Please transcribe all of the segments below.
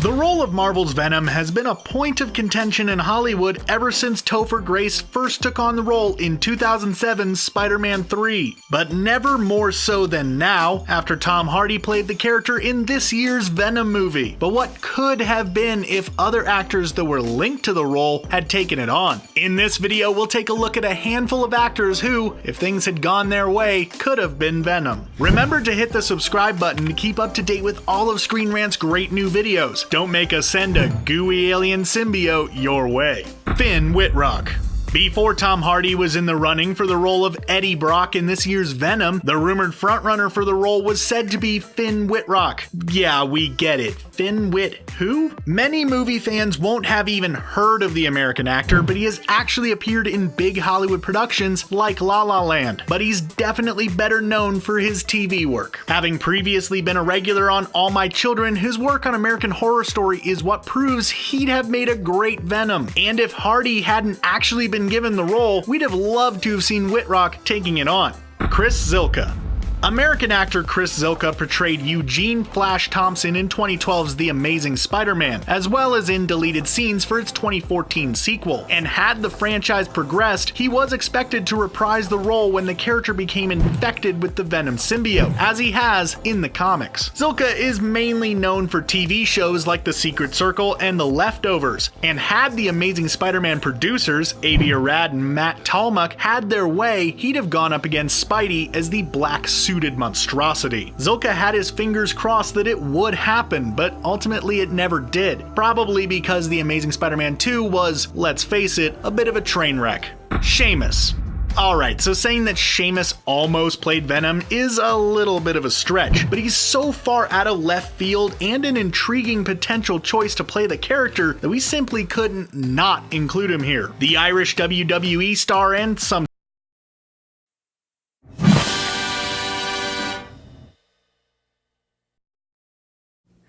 The role of Marvel's Venom has been a point of contention in Hollywood ever since Topher Grace first took on the role in 2007's Spider-Man 3, but never more so than now after Tom Hardy played the character in this year's Venom movie. But what could have been if other actors that were linked to the role had taken it on? In this video, we'll take a look at a handful of actors who, if things had gone their way, could have been Venom. Remember to hit the subscribe button to keep up to date with all of Screen Rant's great new videos. Don't make us send a gooey alien symbiote your way. Finn Wittrock. Before Tom Hardy was in the running for the role of Eddie Brock in this year's Venom, the rumored frontrunner for the role was said to be Finn Wittrock. Yeah, we get it. Finn Wit who? Many movie fans won't have even heard of the American actor, but he has actually appeared in big Hollywood productions like La La Land. But he's definitely better known for his TV work. Having previously been a regular on All My Children, his work on American Horror Story is what proves he'd have made a great Venom. And if Hardy hadn't actually been given the role, we'd have loved to have seen Wittrock taking it on. Chris Zylka. American actor Chris Zylka portrayed Eugene Flash Thompson in 2012's The Amazing Spider-Man, as well as in deleted scenes for its 2014 sequel. And had the franchise progressed, he was expected to reprise the role when the character became infected with the Venom symbiote, as he has in the comics. Zylka is mainly known for TV shows like The Secret Circle and The Leftovers, and had the Amazing Spider-Man producers, Avi Arad and Matt Tallmuck, had their way, he'd have gone up against Spidey as the black suited monstrosity. Zylka had his fingers crossed that it would happen, but ultimately it never did. Probably because The Amazing Spider-Man 2 was, let's face it, a bit of a train wreck. Sheamus. Alright, so saying that Sheamus almost played Venom is a little bit of a stretch, but he's so far out of left field and an intriguing potential choice to play the character that we simply couldn't not include him here. The Irish WWE star and some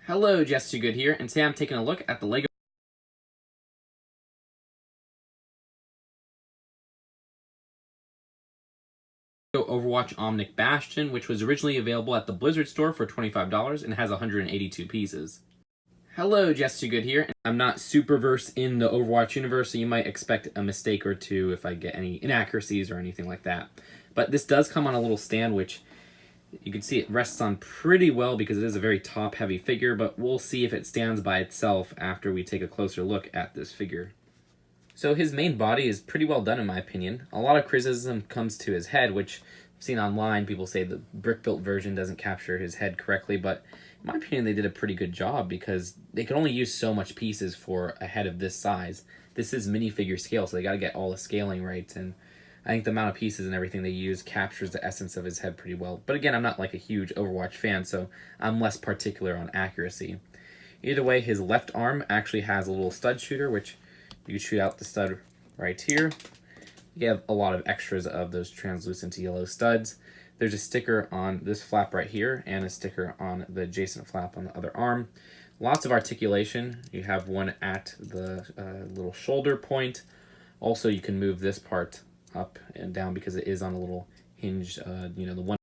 Hello, Jess Too Good here, and today I'm taking a look at the LEGO Overwatch Omnic Bastion, which was originally available at the Blizzard store for $25 and has 182 pieces. Hello, Jess Too Good here. I'm not super versed in the Overwatch universe, so you might expect a mistake or two if I get any inaccuracies or anything like that. But this does come on a little stand, which you can see it rests on pretty well because it is a very top-heavy figure, but we'll see if it stands by itself after we take a closer look at this figure. So his main body is pretty well done in my opinion. A lot of criticism comes to his head, which I've seen online. People say the brick-built version doesn't capture his head correctly, but in my opinion they did a pretty good job because they could only use so much pieces for a head of this size. This is minifigure scale, so they got to get all the scaling right, and I think the amount of pieces and everything they use captures the essence of his head pretty well. But again, I'm not like a huge Overwatch fan, so I'm less particular on accuracy. Either way, his left arm actually has a little stud shooter, which you can shoot out the stud right here. You have a lot of extras of those translucent yellow studs. There's a sticker on this flap right here, and a sticker on the adjacent flap on the other arm. Lots of articulation. You have one at the little shoulder point. Also, you can move this part up and down because it is on a little hinge, the one